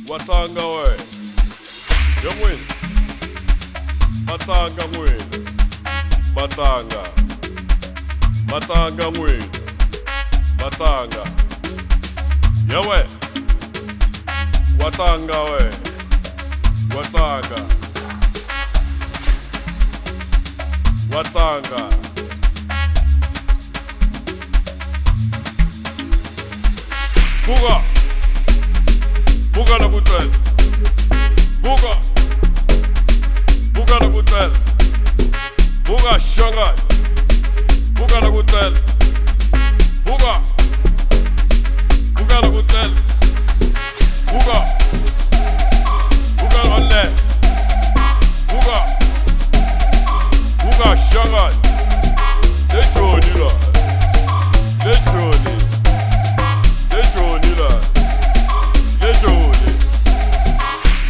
Watanga we. Yomwini. Matanga mwini. Matanga. Matanga mwini. Matanga. Yawe. Watanga we. Watanga. Watanga. Pfuka. Pfuka na kutel. Pfuka. Pfuka na kutel. Pfuka shanga. Pfuka na kutel. Pfuka. Pfuka na kutel. Pfuka. Pfuka alle. Pfuka. Pfuka shanga. Dejoni la. Dejoni. Dejoni la. Dejoni.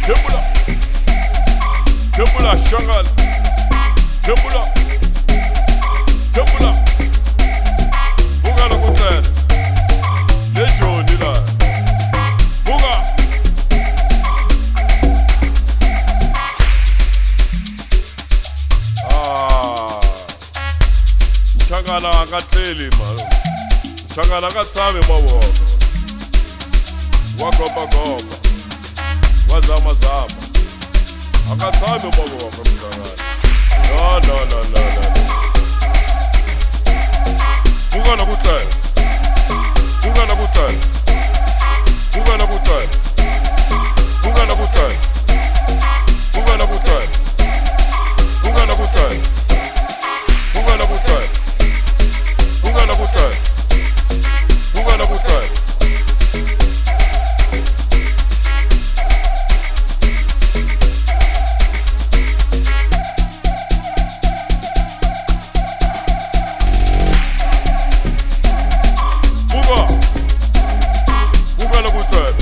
Kembula. Kembula shanga. Kembula. Kembula. Pfuka na kutel. Dejoni la. Pfuka. Mchangana ka Tlele man. Mchangana ka tshame mavoko. Wa gopa gopa. Wa zama zama. Aka tshame mavoko mchangana. No. Pfuka na kutel. Pfuka na kutel. Pfuka na kutel. Pfuka na kutel. Pfuka na kutel. Pfuka na kutel. Pfuka na kutel. Pfuka na kutel. Pfuka na kutel. Pfuka. Pfuka na kutel.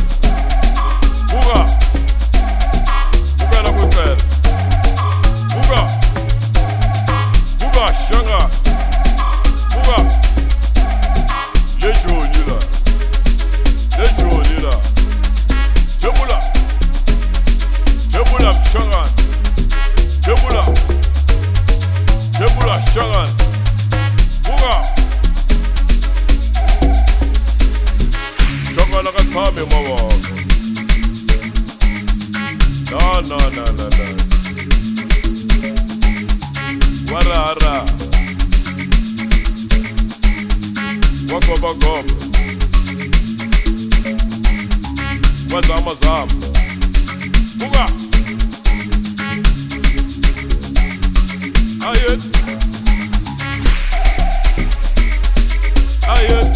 Pfuka. Pfuka na kutel. Pfuka. Pfuka shanga. Pfuka. Dejoni la. Dejoni la. Kembula. Kembula shanga. Kembula. Kembula shanga. Pfuka. Shanga la ka tshame mavoko. No. Warara. Wa gopa gopa. Wa zama zama. Pfuka. Ayet. Ayet.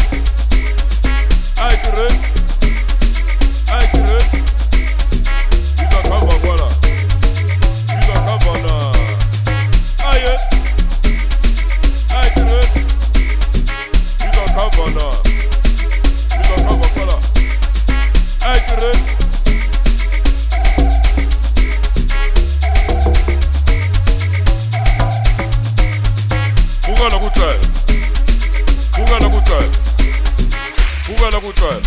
Ayet. Ayet. Ika kava bwana. Ika kava na. Ayet. Ayet. Ika kava na. Ika kava bwana. Ayet. Pfuka na kutel. Pfuka na kutel. Pfuka na kutel.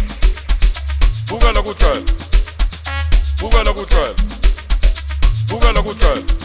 Pfuka na kutel. Pfuka na kutel. Pfuka na kutel.